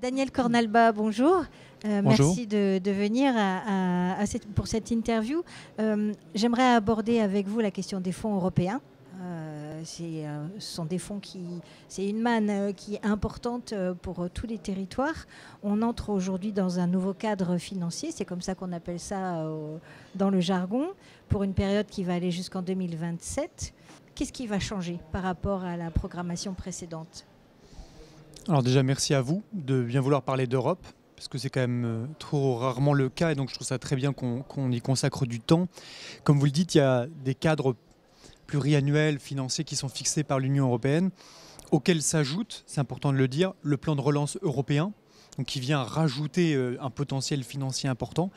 Daniel Cornalba, bonjour. Bonjour. Merci de venir pour cette interview. J'aimerais aborder avec vous la question des fonds européens. Ce sont des fonds c'est une manne qui est importante pour tous les territoires. On entre aujourd'hui dans un nouveau cadre financier, c'est comme ça qu'on appelle ça dans le jargon, pour une période qui va aller jusqu'en 2027. Qu'est-ce qui va changer par rapport à la programmation précédente ? Alors déjà, merci à vous de bien vouloir parler d'Europe, parce que c'est quand même trop rarement le cas, et donc je trouve ça très bien qu'on y consacre du temps. Comme vous le dites, il y a des cadres pluriannuels financiers qui sont fixés par l'Union européenne, auxquels s'ajoute, c'est important de le dire, le plan de relance européen, donc qui vient rajouter un potentiel financier important.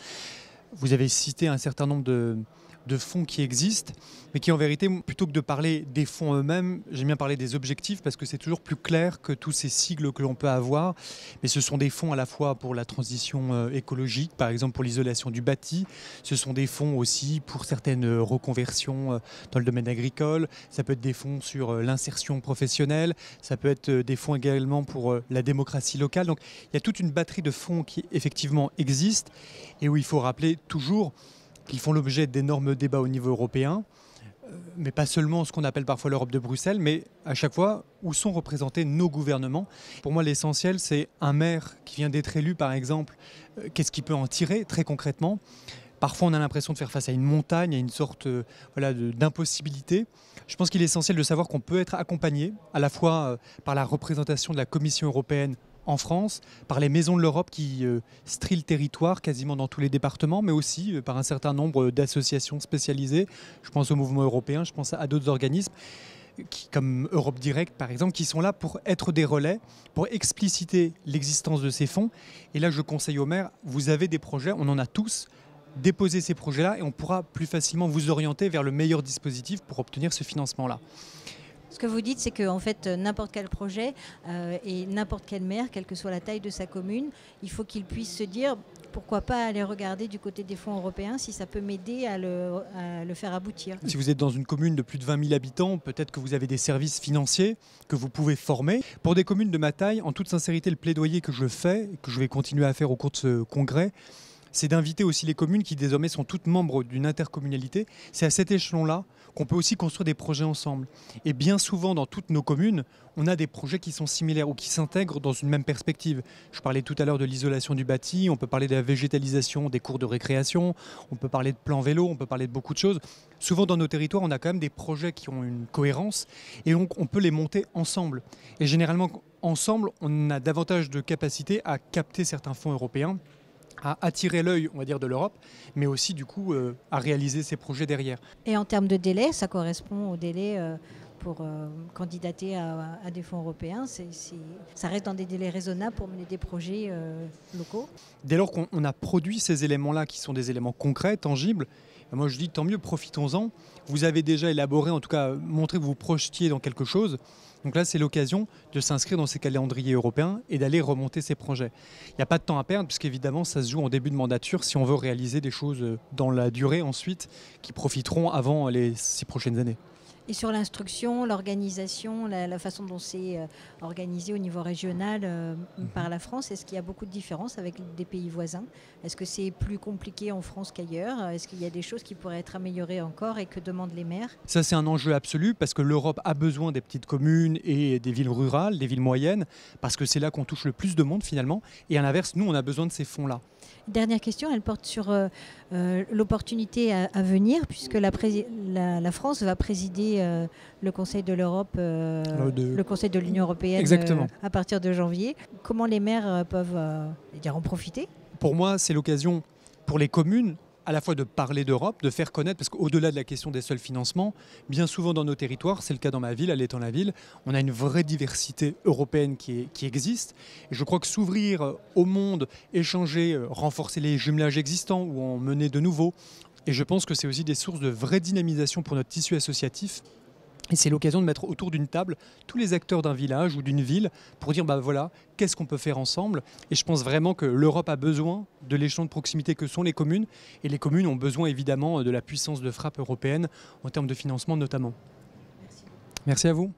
Vous avez cité un certain nombre de fonds qui existent, mais qui en vérité, plutôt que de parler des fonds eux-mêmes, j'aime bien parler des objectifs parce que c'est toujours plus clair que tous ces sigles que l'on peut avoir. Mais ce sont des fonds à la fois pour la transition écologique, par exemple pour l'isolation du bâti. Ce sont des fonds aussi pour certaines reconversions dans le domaine agricole. Ça peut être des fonds sur l'insertion professionnelle. Ça peut être des fonds également pour la démocratie locale. Donc il y a toute une batterie de fonds qui effectivement existent et où il faut rappeler toujours qu'ils font l'objet d'énormes débats au niveau européen, mais pas seulement ce qu'on appelle parfois l'Europe de Bruxelles, mais à chaque fois où sont représentés nos gouvernements. Pour moi, l'essentiel, c'est un maire qui vient d'être élu, par exemple, qu'est-ce qu'il peut en tirer très concrètement ? Parfois, on a l'impression de faire face à une montagne, à une sorte d'impossibilité. Je pense qu'il est essentiel de savoir qu'on peut être accompagné à la fois par la représentation de la Commission européenne en France, par les maisons de l'Europe qui strient le territoire quasiment dans tous les départements, mais aussi par un certain nombre d'associations spécialisées. Je pense au mouvement européen, je pense à d'autres organismes comme Europe Direct par exemple, qui sont là pour être des relais, pour expliciter l'existence de ces fonds. Et là, je conseille aux maires, vous avez des projets, on en a tous, déposez ces projets-là et on pourra plus facilement vous orienter vers le meilleur dispositif pour obtenir ce financement-là. Ce que vous dites, c'est que en fait, n'importe quel projet et n'importe quel maire, quelle que soit la taille de sa commune, il faut qu'il puisse se dire pourquoi pas aller regarder du côté des fonds européens si ça peut m'aider à le faire aboutir. Si vous êtes dans une commune de plus de 20 000 habitants, peut-être que vous avez des services financiers que vous pouvez former. Pour des communes de ma taille, en toute sincérité, le plaidoyer que je fais, et que je vais continuer à faire au cours de ce congrès, c'est d'inviter aussi les communes qui désormais sont toutes membres d'une intercommunalité. C'est à cet échelon-là qu'on peut aussi construire des projets ensemble. Et bien souvent, dans toutes nos communes, on a des projets qui sont similaires ou qui s'intègrent dans une même perspective. Je parlais tout à l'heure de l'isolation du bâti, on peut parler de la végétalisation des cours de récréation, on peut parler de plan vélo, on peut parler de beaucoup de choses. Souvent dans nos territoires, on a quand même des projets qui ont une cohérence et donc on peut les monter ensemble. Et généralement, ensemble, on a davantage de capacité à capter certains fonds européens, à attirer l'œil, on va dire, de l'Europe, mais aussi du coup à réaliser ces projets derrière. Et en termes de délai, ça correspond au délai pour candidater à des fonds européens. Ça reste dans des délais raisonnables pour mener des projets locaux. Dès lors qu'on a produit ces éléments-là, qui sont des éléments concrets, tangibles, moi je dis tant mieux, profitons-en. Vous avez déjà élaboré, en tout cas montré que vous vous projetiez dans quelque chose. Donc là, c'est l'occasion de s'inscrire dans ces calendriers européens et d'aller remonter ces projets. Il n'y a pas de temps à perdre, puisqu'évidemment, ça se joue en début de mandature si on veut réaliser des choses dans la durée ensuite qui profiteront avant les 6 prochaines années. Et sur l'instruction, l'organisation, la façon dont c'est organisé au niveau régional par la France, est-ce qu'il y a beaucoup de différences avec des pays voisins ? Est-ce que c'est plus compliqué en France qu'ailleurs ? Est-ce qu'il y a des choses qui pourraient être améliorées encore et que demandent les maires ? Ça, c'est un enjeu absolu parce que l'Europe a besoin des petites communes et des villes rurales, des villes moyennes, parce que c'est là qu'on touche le plus de monde finalement. Et à l'inverse, nous, on a besoin de ces fonds-là. Dernière question, elle porte sur l'opportunité à venir, puisque la France va présider le Conseil de l'Europe, le Conseil de l'Union européenne à partir de janvier. Comment les maires peuvent en profiter ? Pour moi, c'est l'occasion pour les communes à la fois de parler d'Europe, de faire connaître, parce qu'au-delà de la question des seuls financements, bien souvent dans nos territoires, c'est le cas dans ma ville, elle étant la ville, on a une vraie diversité européenne qui existe. Et je crois que s'ouvrir au monde, échanger, renforcer les jumelages existants ou en mener de nouveaux, et je pense que c'est aussi des sources de vraie dynamisation pour notre tissu associatif. Et c'est l'occasion de mettre autour d'une table tous les acteurs d'un village ou d'une ville pour dire voilà, qu'est-ce qu'on peut faire ensemble. Et je pense vraiment que l'Europe a besoin de l'échelon de proximité que sont les communes. Et les communes ont besoin évidemment de la puissance de frappe européenne en termes de financement notamment. Merci à vous.